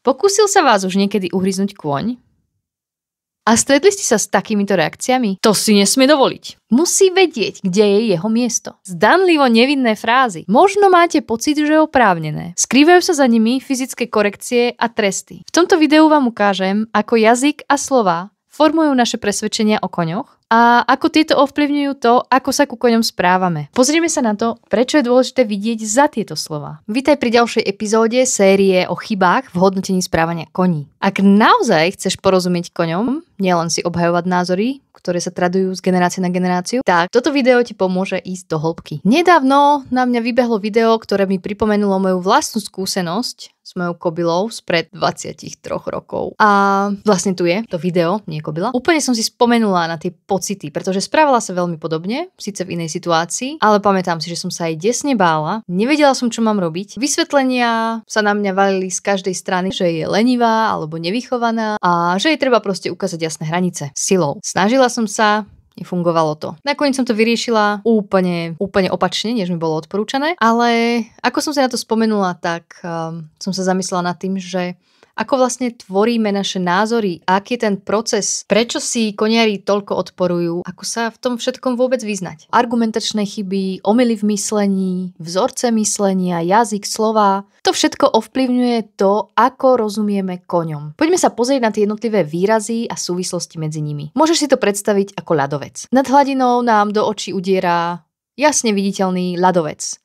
Pokúsil sa vás už niekedy uhryznúť kôň? A stretli ste sa s takýmito reakciami? To si nesmie dovoliť. Musí vedieť, kde je jeho miesto. Zdanlivo nevinné frázy. Možno máte pocit, že je oprávnené. Skrývajú sa za nimi fyzické korekcie a tresty. V tomto videu vám ukážem, ako jazyk a slová formujú naše presvedčenia o koňoch a ako tieto ovplyvňujú to, ako sa ku koňom správame. Pozrieme sa na to, prečo je dôležité vidieť za tieto slová. Vítaj pri ďalšej epizóde série o chybách v hodnotení správania koní. Ak naozaj chceš porozumieť koňom, nielen si obhajovať názory, ktoré sa tradujú z generácie na generáciu, tak toto video ti pomôže ísť do hĺbky. Nedávno na mňa vybehlo video, ktoré mi pripomenulo moju vlastnú skúsenosť s mojou kobylou spred 23 rokov. A vlastne tu je to video, nie kobyla. Úplne som si spomenula na tie pocity, pretože správala sa veľmi podobne, síce v inej situácii, ale pamätám si, že som sa aj desne bála, nevedela som, čo mám robiť. Vysvetlenia sa na mňa valili z každej strany, že je lenivá alebo nevychovaná a že jej treba proste ukázať jasné hranice silou. Snažila som sa, nefungovalo to. Nakoniec som to vyriešila úplne opačne, než mi bolo odporúčané, ale ako som sa na to spomenula, tak som sa zamyslela nad tým, že ako vlastne tvoríme naše názory, aký je ten proces, prečo si koniari toľko odporujú, ako sa v tom všetkom vôbec vyznať. Argumentačné chyby, omyly v myslení, vzorce myslenia, jazyk, slová, to všetko ovplyvňuje to, ako rozumieme koňom. Poďme sa pozrieť na tie jednotlivé výrazy a súvislosti medzi nimi. Môžeš si to predstaviť ako ľadovec. Nad hladinou nám do očí udiera jasne viditeľný ľadovec.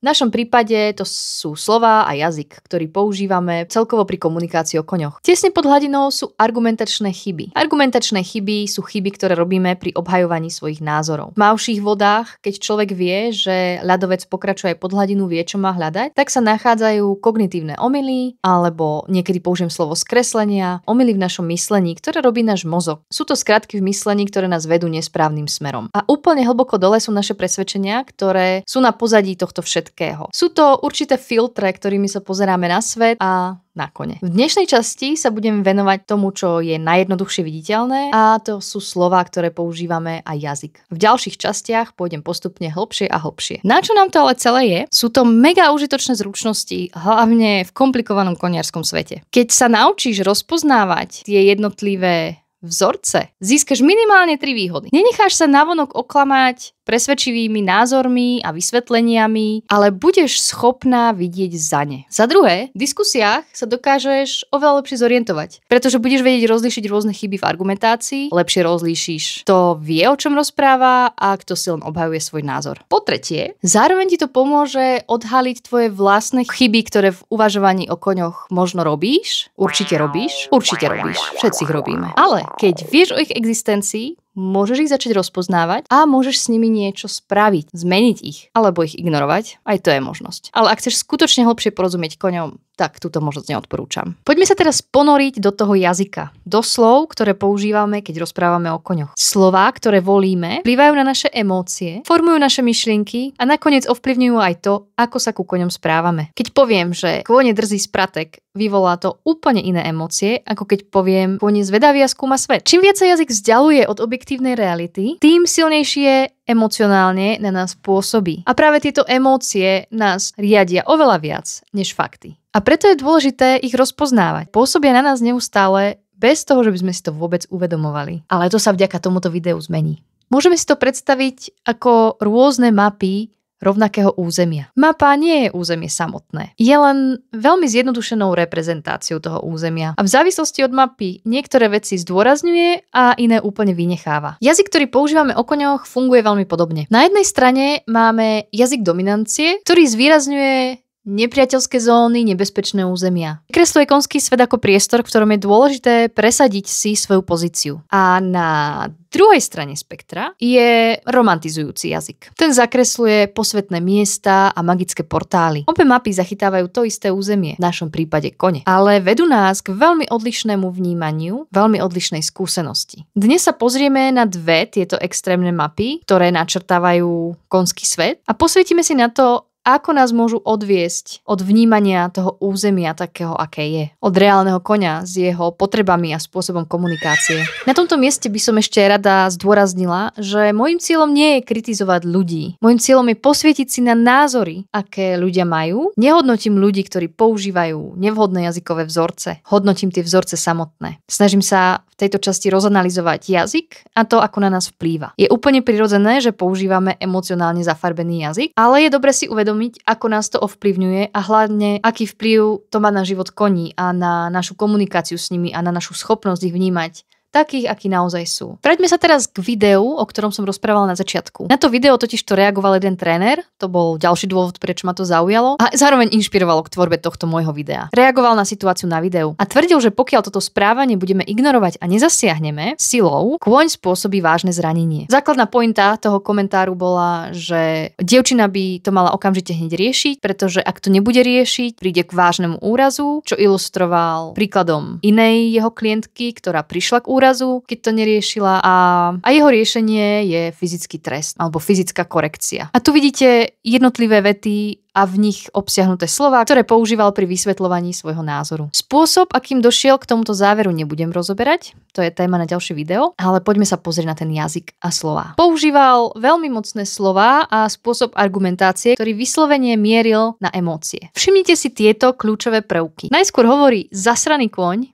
V našom prípade to sú slová a jazyk, ktorý používame celkovo pri komunikácii o koňoch. Tesne pod hladinou sú argumentačné chyby. Argumentačné chyby sú chyby, ktoré robíme pri obhajovaní svojich názorov. V tmavších vodách, keď človek vie, že ľadovec pokračuje aj pod hladinu, vie, čo má hľadať, tak sa nachádzajú kognitívne omyly, alebo niekedy použijem slovo skreslenia, omyly v našom myslení, ktoré robí náš mozog. Sú to skratky v myslení, ktoré nás vedú nesprávnym smerom. A úplne hlboko dole sú naše presvedčenia, ktoré sú na pozadí tohto všetkého. Sú to určité filtre, ktorými sa pozeráme na svet a na kone. V dnešnej časti sa budem venovať tomu, čo je najjednoduchšie viditeľné a to sú slová, ktoré používame a jazyk. V ďalších častiach pôjdem postupne hlbšie a hlbšie. Na čo nám to ale celé je? Sú to mega užitočné zručnosti, hlavne v komplikovanom koniarskom svete. Keď sa naučíš rozpoznávať tie jednotlivé vzorce, získaš minimálne 3 výhody. Nenecháš sa navonok oklamať presvedčivými názormi a vysvetleniami, ale budeš schopná vidieť za ne. Za druhé, v diskusiách sa dokážeš oveľa lepšie zorientovať, pretože budeš vedieť rozlíšiť rôzne chyby v argumentácii, lepšie rozlíšiš, kto vie, o čom rozpráva a kto si len obhajuje svoj názor. Po tretie, zároveň ti to pomôže odhaliť tvoje vlastné chyby, ktoré v uvažovaní o koňoch možno robíš. Určite robíš, všetci ich robíme. Ale keď vieš o ich existencii, môžeš ich začať rozpoznávať a môžeš s nimi niečo spraviť, zmeniť ich, alebo ich ignorovať, aj to je možnosť. Ale ak chceš skutočne hlbšie porozumieť koňom, tak túto možnosť neodporúčam. Poďme sa teraz ponoriť do toho jazyka, do slov, ktoré používame, keď rozprávame o koňoch. Slová, ktoré volíme, vplyvajú na naše emócie, formujú naše myšlienky a nakoniec ovplyvňujú aj to, ako sa ku koňom správame. Keď poviem, že kôň je drzý spratek, vyvolá to úplne iné emócie, ako keď poviem, kôň je zvedavý a skúma svet. Čím viac sa jazyk vzdialuje od objektívnej reality, tým silnejšie emocionálne na nás pôsobí. A práve tieto emócie nás riadia oveľa viac než fakty. A preto je dôležité ich rozpoznávať. Pôsobia na nás neustále bez toho, že by sme si to vôbec uvedomovali. Ale to sa vďaka tomuto videu zmení. Môžeme si to predstaviť ako rôzne mapy rovnakého územia. Mapa nie je územie samotné. Je len veľmi zjednodušenou reprezentáciou toho územia. A v závislosti od mapy niektoré veci zdôrazňuje a iné úplne vynecháva. Jazyk, ktorý používame o koňoch, funguje veľmi podobne. Na jednej strane máme jazyk dominancie, ktorý zvýrazňuje nepriateľské zóny, nebezpečné územia. Kresluje konský svet ako priestor, v ktorom je dôležité presadiť si svoju pozíciu. A na druhej strane spektra je romantizujúci jazyk. Ten zakresluje posvetné miesta a magické portály. Obe mapy zachytávajú to isté územie, v našom prípade kone, ale vedú nás k veľmi odlišnému vnímaniu, veľmi odlišnej skúsenosti. Dnes sa pozrieme na dve tieto extrémne mapy, ktoré načrtávajú konský svet a posvietime si na to, ako nás môžu odviesť od vnímania toho územia takého, aké je. Od reálneho koňa s jeho potrebami a spôsobom komunikácie. Na tomto mieste by som ešte rada zdôraznila, že môjim cieľom nie je kritizovať ľudí. Môjim cieľom je posvietiť si na názory, aké ľudia majú. Nehodnotím ľudí, ktorí používajú nevhodné jazykové vzorce. Hodnotím tie vzorce samotné. Snažím sa v tejto časti rozanalizovať jazyk a to, ako na nás vplýva. Je úplne prirodzené, že používame emocionálne zafarbený jazyk, ale je dobre si uvedomiť, ako nás to ovplyvňuje a hlavne, aký vplyv to má na život koní a na našu komunikáciu s nimi a na našu schopnosť ich vnímať takých, akí naozaj sú. Vráťme sa teraz k videu, o ktorom som rozprávala na začiatku. Na to video totiž to reagoval jeden tréner, to bol ďalší dôvod, prečo ma to zaujalo a zároveň inšpirovalo k tvorbe tohto môjho videa. Reagoval na situáciu na videu a tvrdil, že pokiaľ toto správanie budeme ignorovať a nezasiahneme silou, kôň spôsobí vážne zranenie. Základná pointa toho komentáru bola, že dievčina by to mala okamžite hneď riešiť, pretože ak to nebude riešiť, príde k vážnemu úrazu, čo ilustroval príkladom inej jeho klientky, ktorá prišla k úrazu, keď to neriešila a jeho riešenie je fyzický trest alebo fyzická korekcia. A tu vidíte jednotlivé vety a v nich obsiahnuté slová, ktoré používal pri vysvetľovaní svojho názoru. Spôsob, akým došiel k tomuto záveru, nebudem rozoberať, to je téma na ďalšie video, ale poďme sa pozrieť na ten jazyk a slová. Používal veľmi mocné slová a spôsob argumentácie, ktorý vyslovene mieril na emócie. Všimnite si tieto kľúčové prvky. Najskôr hovorí zasraný kôň,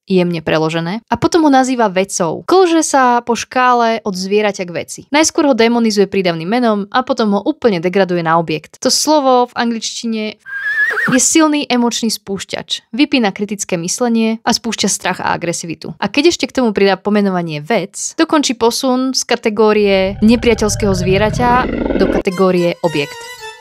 jemne preložené, a potom ho nazýva vecou. Klže sa po škále od zvieraťa k veci. Najskôr ho demonizuje prídavným menom a potom ho úplne degraduje na objekt. To slovo v angličtine je silný emočný spúšťač. Vypína kritické myslenie a spúšťa strach a agresivitu. A keď ešte k tomu pridá pomenovanie vec, dokončí posun z kategórie nepriateľského zvieraťa do kategórie objekt,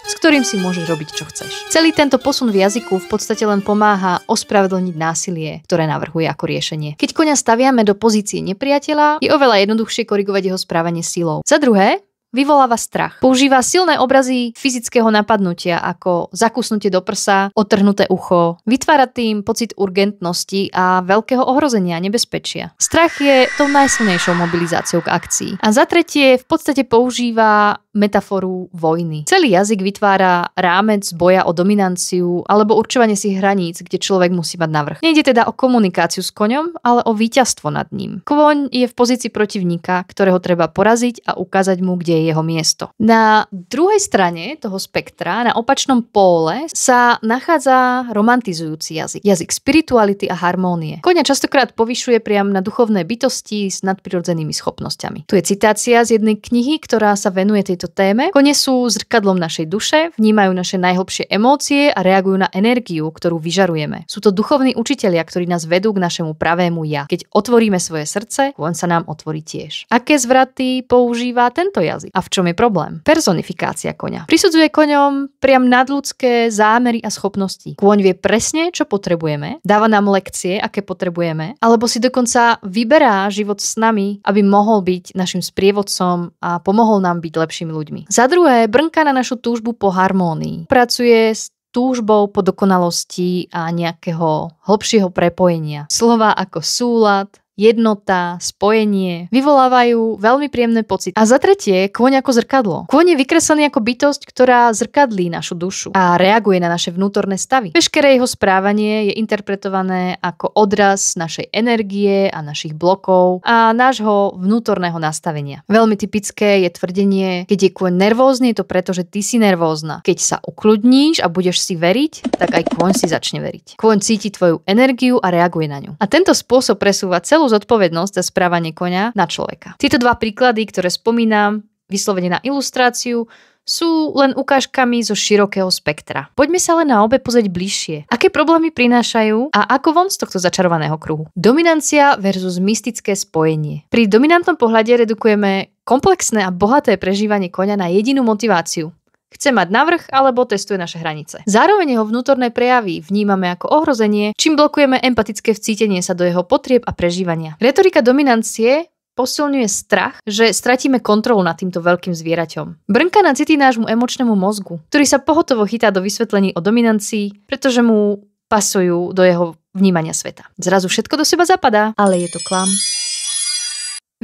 s ktorým si môžeš robiť, čo chceš. Celý tento posun v jazyku v podstate len pomáha ospravedlniť násilie, ktoré navrhuje ako riešenie. Keď koňa staviame do pozície nepriateľa, je oveľa jednoduchšie korigovať jeho správanie silou. Za druhé, vyvoláva strach. Používa silné obrazy fyzického napadnutia ako zakusnutie do prsa, odtrhnuté ucho. Vytvára tým pocit urgentnosti a veľkého ohrozenia a nebezpečia. Strach je tou najsilnejšou mobilizáciou k akcii. A za tretie v podstate používa metaforu vojny. Celý jazyk vytvára rámec boja o dominanciu alebo určovanie si hraníc, kde človek musí mať navrch. Nejde teda o komunikáciu s koňom, ale o víťazstvo nad ním. Kôň je v pozícii protivníka, ktorého treba poraziť a ukázať mu, kde je jeho miesto. Na druhej strane toho spektra, na opačnom póle, sa nachádza romantizujúci jazyk. Jazyk spirituality a harmónie. Koňa častokrát povyšuje priam na duchovné bytosti s nadprirodzenými schopnosťami. Tu je citácia z jednej knihy, ktorá sa venuje tejto téme. Kone sú zrkadlom našej duše, vnímajú naše najhlbšie emócie a reagujú na energiu, ktorú vyžarujeme. Sú to duchovní učitelia, ktorí nás vedú k našemu pravému ja. Keď otvoríme svoje srdce, kôň sa nám otvorí tiež. Aké zvraty používa tento jazyk? A v čom je problém? Personifikácia koňa. Prisudzuje koňom priam nadľudské zámery a schopnosti. Kôň vie presne, čo potrebujeme, dáva nám lekcie, aké potrebujeme, alebo si dokonca vyberá život s nami, aby mohol byť našim sprievodcom a pomohol nám byť lepšími ľuďmi. Za druhé, brnká na našu túžbu po harmónii. Pracuje s túžbou po dokonalosti a nejakého hlbšieho prepojenia. Slová ako súlad, jednota, spojenie vyvolávajú veľmi príjemné pocity. A za tretie, kôň ako zrkadlo. Kôň je vykreslený ako bytosť, ktorá zrkadlí našu dušu a reaguje na naše vnútorné stavy. Veškeré jeho správanie je interpretované ako odraz našej energie a našich blokov a nášho vnútorného nastavenia. Veľmi typické je tvrdenie, keď je kôň nervózny, je to preto, že ty si nervózna. Keď sa ukľudníš a budeš si veriť, tak aj kôň si začne veriť. Kôň cíti tvoju energiu a reaguje na ňu. A tento spôsob presúva celú zodpovednosť za správanie koňa na človeka. Tieto dva príklady, ktoré spomínam vyslovene na ilustráciu, sú len ukážkami zo širokého spektra. Poďme sa ale na obe pozrieť bližšie. Aké problémy prinášajú a ako von z tohto začarovaného kruhu? Dominancia versus mystické spojenie. Pri dominantnom pohľade redukujeme komplexné a bohaté prežívanie koňa na jedinú motiváciu. Chce mať navrch alebo testuje naše hranice. Zároveň jeho vnútorné prejavy vnímame ako ohrozenie, čím blokujeme empatické vcítenie sa do jeho potrieb a prežívania. Retorika dominancie posilňuje strach, že stratíme kontrolu nad týmto veľkým zvieraťom. Brnka na city nášmu emočnému mozgu, ktorý sa pohotovo chytá do vysvetlení o dominancii, pretože mu pasujú do jeho vnímania sveta. Zrazu všetko do seba zapadá, ale je to klam.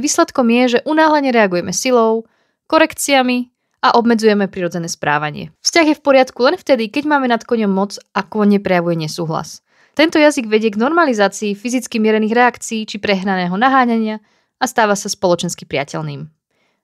Výsledkom je, že unáhlene reagujeme silou, korekciami a obmedzujeme prirodzené správanie. Vzťah je v poriadku len vtedy, keď máme nad koňom moc a kôň neprejavuje nesúhlas. Tento jazyk vedie k normalizácii fyzicky mierených reakcií či prehnaného naháňania a stáva sa spoločensky priateľným.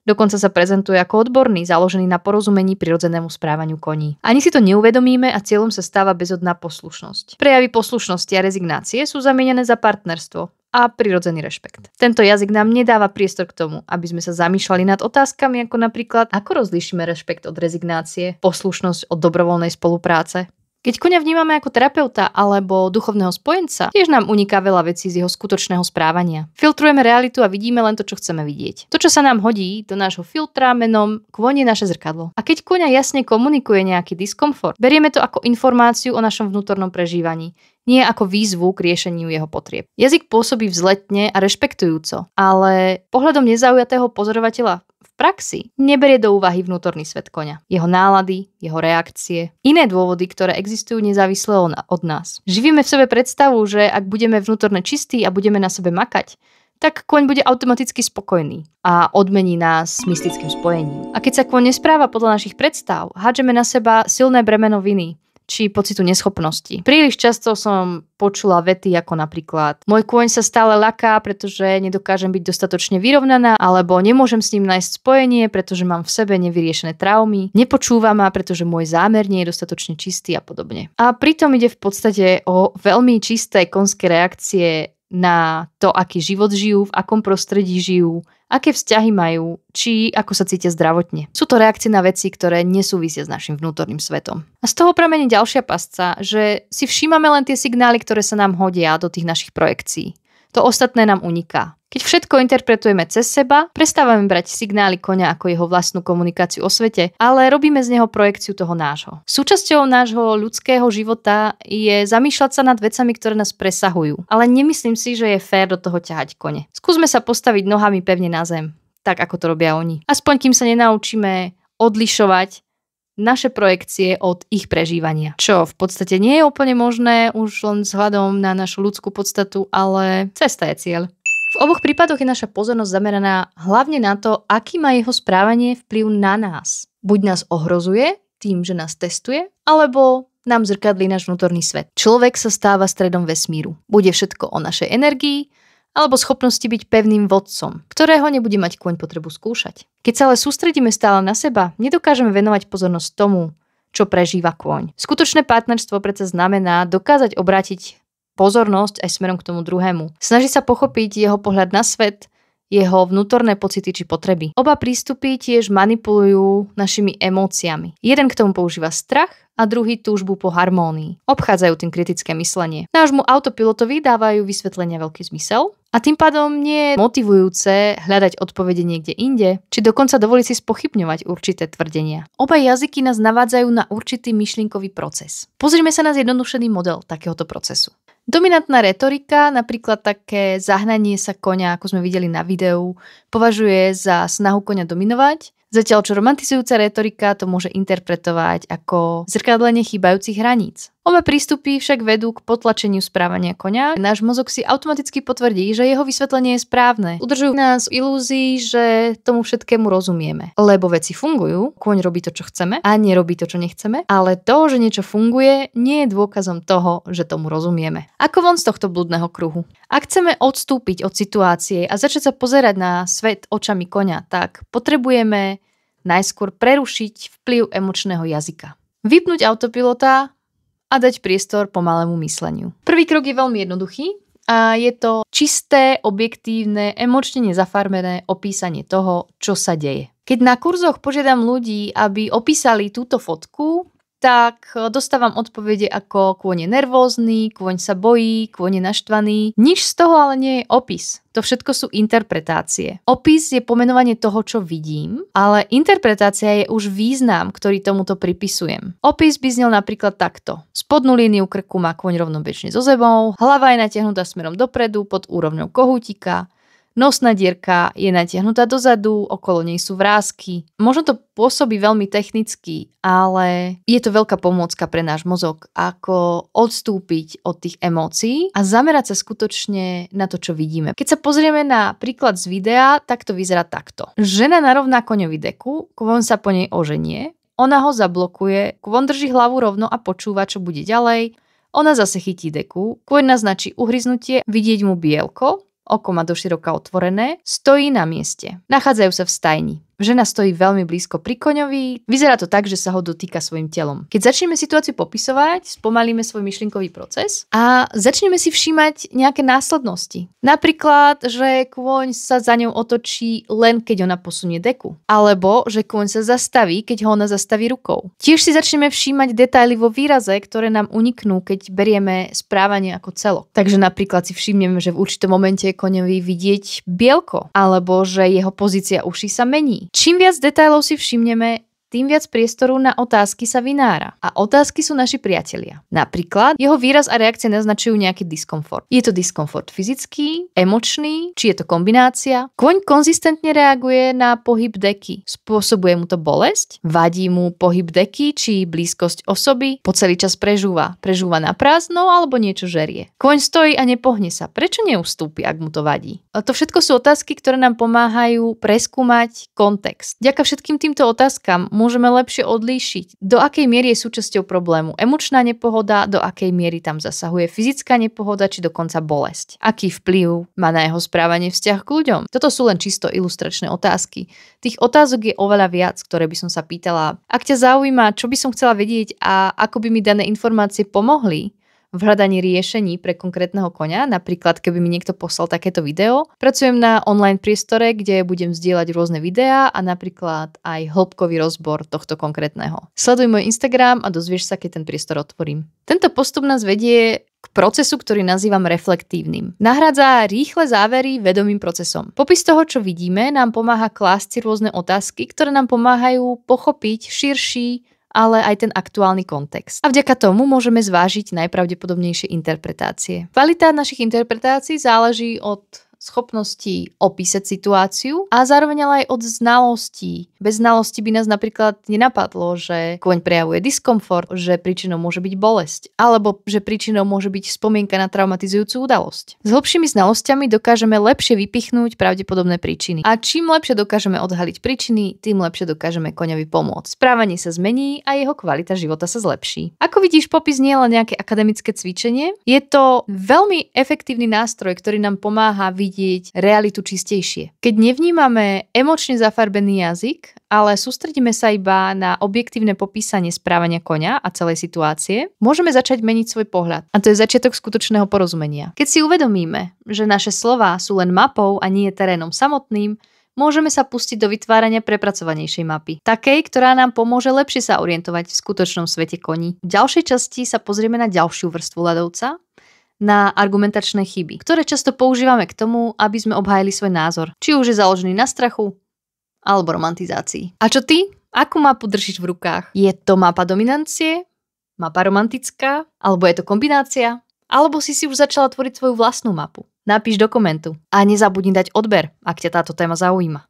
Dokonca sa prezentuje ako odborný, založený na porozumení prirodzenému správaniu koní. Ani si to neuvedomíme a cieľom sa stáva bezodná poslušnosť. Prejavy poslušnosti a rezignácie sú zamienené za partnerstvo a prirodzený rešpekt. Tento jazyk nám nedáva priestor k tomu, aby sme sa zamýšľali nad otázkami ako napríklad, ako rozlíšime rešpekt od rezignácie, poslušnosť od dobrovoľnej spolupráce. Keď koňa vnímame ako terapeuta alebo duchovného spojenca, tiež nám uniká veľa vecí z jeho skutočného správania. Filtrujeme realitu a vidíme len to, čo chceme vidieť. To, čo sa nám hodí do nášho filtra menom kôň je naše zrkadlo. A keď koňa jasne komunikuje nejaký diskomfort, berieme to ako informáciu o našom vnútornom prežívaní, nie ako výzvu k riešeniu jeho potrieb. Jazyk pôsobí vzletne a rešpektujúco, ale pohľadom nezaujatého pozorovateľa v praxi neberie do úvahy vnútorný svet koňa, jeho nálady, jeho reakcie, iné dôvody, ktoré existujú nezávisle od nás. Živíme v sebe predstavu, že ak budeme vnútorne čistí a budeme na sebe makať, tak kôň bude automaticky spokojný a odmení nás s mystickým spojením. A keď sa kôň nespráva podľa našich predstav, hádžeme na seba silné bremeno viny či pocitu neschopnosti. Príliš často som počula vety ako napríklad môj kôň sa stále ľaká, pretože nedokážem byť dostatočne vyrovnaná, alebo nemôžem s ním nájsť spojenie, pretože mám v sebe nevyriešené traumy, nepočúva ma, pretože môj zámer nie je dostatočne čistý a podobne. A pritom ide v podstate o veľmi čisté konské reakcie na to, aký život žijú, v akom prostredí žijú, aké vzťahy majú, či ako sa cítia zdravotne. Sú to reakcie na veci, ktoré nesúvisia s našim vnútorným svetom. A z toho pramení ďalšia pasca, že si všímame len tie signály, ktoré sa nám hodia do tých našich projekcií. To ostatné nám uniká. Keď všetko interpretujeme cez seba, prestávame brať signály koňa ako jeho vlastnú komunikáciu o svete, ale robíme z neho projekciu toho nášho. Súčasťou nášho ľudského života je zamýšľať sa nad vecami, ktoré nás presahujú, ale nemyslím si, že je fér do toho ťahať kone. Skúsme sa postaviť nohami pevne na zem, tak ako to robia oni. Aspoň kým sa nenaučíme odlišovať naše projekcie od ich prežívania. Čo v podstate nie je úplne možné už len vzhľadom na našu ľudskú podstatu, ale cesta je cieľ. V oboch prípadoch je naša pozornosť zameraná hlavne na to, aký má jeho správanie vplyv na nás. Buď nás ohrozuje tým, že nás testuje, alebo nám zrkadlí náš vnútorný svet. Človek sa stáva stredom vesmíru. Bude všetko o našej energii, alebo schopnosti byť pevným vodcom, ktorého nebude mať kôň potrebu skúšať. Keď sa ale sústredíme stále na seba, nedokážeme venovať pozornosť tomu, čo prežíva kôň. Skutočné partnerstvo predsa znamená dokázať obrátiť pozornosť aj smerom k tomu druhému. Snaží sa pochopiť jeho pohľad na svet, jeho vnútorné pocity či potreby. Oba prístupy tiež manipulujú našimi emóciami. Jeden k tomu používa strach a druhý túžbu po harmónii. Obchádzajú tým kritické myslenie. Nášmu autopilotovi dávajú vysvetlenia veľký zmysel a tým pádom nie je motivujúce hľadať odpovede niekde inde, či dokonca dovoliť si spochybňovať určité tvrdenia. Oba jazyky nás navádzajú na určitý myšlienkový proces. Pozrime sa na zjednodušený model takéhoto procesu. Dominantná retorika, napríklad také zahnanie sa koňa, ako sme videli na videu, považuje za snahu koňa dominovať, zatiaľ čo romantizujúca retorika to môže interpretovať ako zrkadlenie chýbajúcich hraníc. Obe prístupy však vedú k potlačeniu správania koňa. Náš mozog si automaticky potvrdí, že jeho vysvetlenie je správne. Udržujú nás v ilúzii, že tomu všetkému rozumieme. Lebo veci fungujú, kôň robí to, čo chceme a nerobí to, čo nechceme, ale to, že niečo funguje, nie je dôkazom toho, že tomu rozumieme. Ako von z tohto blúdneho kruhu? Ak chceme odstúpiť od situácie a začať sa pozerať na svet očami koňa, tak potrebujeme najskôr prerušiť vplyv emočného jazyka. Vypnúť autopilota a dať priestor pomalému mysleniu. Prvý krok je veľmi jednoduchý a je to čisté, objektívne, emočne nezafarmené opísanie toho, čo sa deje. Keď na kurzoch požiadam ľudí, aby opísali túto fotku, tak dostávam odpovede ako kôň je nervózny, kôň sa bojí, kôň je naštvaný. Nič z toho ale nie je opis. To všetko sú interpretácie. Opis je pomenovanie toho, čo vidím, ale interpretácia je už význam, ktorý tomuto pripisujem. Opis by znel napríklad takto. Spodnú líniu krku má kôň rovnobečne so zebou, hlava je natiahnutá smerom dopredu pod úrovňou kohútika, Nosná dierka je natiahnutá dozadu, okolo nej sú vrásky. Možno to pôsobí veľmi technicky, ale je to veľká pomôcka pre náš mozog, ako odstúpiť od tých emócií a zamerať sa skutočne na to, čo vidíme. Keď sa pozrieme na príklad z videa, tak to vyzerá takto. Žena narovná koňovi deku, kôň sa po nej oženie, ona ho zablokuje, kôň drží hlavu rovno a počúva, čo bude ďalej, ona zase chytí deku, kôň naznačí uhryznutie, vidieť mu bielko, oko má doširoka otvorené, stojí na mieste. Nachádzajú sa v stajni. Žena stojí veľmi blízko pri koňovi, vyzerá to tak, že sa ho dotýka svojim telom. Keď začneme situáciu popisovať, spomalíme svoj myšlienkový proces a začneme si všímať nejaké následnosti. Napríklad, že kôň sa za ňou otočí len keď ona posunie deku. Alebo, že kôň sa zastaví, keď ho ona zastaví rukou. Tiež si začneme všímať detaily vo výraze, ktoré nám uniknú, keď berieme správanie ako celok. Takže napríklad si všimneme, že v určitom momente je koňovi vidieť bielko, alebo že jeho pozícia uší sa mení. Čím viac detailov si všimneme, tým viac priestoru na otázky sa vynára. A otázky sú naši priatelia. Napríklad, jeho výraz a reakcie naznačujú nejaký diskomfort. Je to diskomfort fyzický, emočný, či je to kombinácia? Kôň konzistentne reaguje na pohyb deky. Spôsobuje mu to bolesť? Vadí mu pohyb deky, či blízkosť osoby? Po celý čas prežúva. Prežúva na prázdno alebo niečo žerie. Kôň stojí a nepohne sa. Prečo neustúpi, ak mu to vadí? A to všetko sú otázky, ktoré nám pomáhajú preskúmať kontext. Vďaka všetkým týmto otázkam môžeme lepšie odlíšiť, do akej miery je súčasťou problému emočná nepohoda, do akej miery tam zasahuje fyzická nepohoda, či dokonca bolesť. Aký vplyv má na jeho správanie vzťah k ľuďom. Toto sú len čisto ilustračné otázky. Tých otázok je oveľa viac, ktoré by som sa pýtala. Ak ťa zaujíma, čo by som chcela vedieť a ako by mi dané informácie pomohli v hľadaní riešení pre konkrétneho koňa, napríklad keby mi niekto poslal takéto video. Pracujem na online priestore, kde budem zdieľať rôzne videá a napríklad aj hĺbkový rozbor tohto konkrétneho. Sleduj môj Instagram a dozvieš sa, keď ten priestor otvorím. Tento postup nás vedie k procesu, ktorý nazývam reflektívnym. Nahrádza rýchle závery vedomým procesom. Popis toho, čo vidíme, nám pomáha klásť si rôzne otázky, ktoré nám pomáhajú pochopiť širší, ale aj ten aktuálny kontext. A vďaka tomu môžeme zvážiť najpravdepodobnejšie interpretácie. Kvalita našich interpretácií záleží od schopnosti opísať situáciu a zároveň ale aj od znalostí. Bez znalosti by nás napríklad nenapadlo, že kôň prejavuje diskomfort, že príčinou môže byť bolesť, alebo že príčinou môže byť spomienka na traumatizujúcu udalosť. S hlbšími znalosťami dokážeme lepšie vypichnúť pravdepodobné príčiny. A čím lepšie dokážeme odhaliť príčiny, tým lepšie dokážeme koňovi pomôcť. Správanie sa zmení a jeho kvalita života sa zlepší. Ako vidíš, popis nie je len nejaké akademické cvičenie, je to veľmi efektívny nástroj, ktorý nám pomáha vidieť realitu čistejšie. Keď nevnímame emočne zafarbený jazyk, ale sústredíme sa iba na objektívne popísanie správania koňa a celej situácie, môžeme začať meniť svoj pohľad. A to je začiatok skutočného porozumenia. Keď si uvedomíme, že naše slová sú len mapou a nie terénom samotným, môžeme sa pustiť do vytvárania prepracovanejšej mapy. Takej, ktorá nám pomôže lepšie sa orientovať v skutočnom svete koní. V ďalšej časti sa pozrieme na ďalšiu vrstvu ľadovca, na argumentačné chyby, ktoré často používame k tomu, aby sme obhájili svoj názor. Či už je založený na strachu, alebo romantizácii. A čo ty? Akú mapu držíš v rukách? Je to mapa dominancie? Mapa romantická? Alebo je to kombinácia? Alebo si už začala tvoriť svoju vlastnú mapu? Napíš do komentu. A nezabudni dať odber, ak ťa táto téma zaujíma.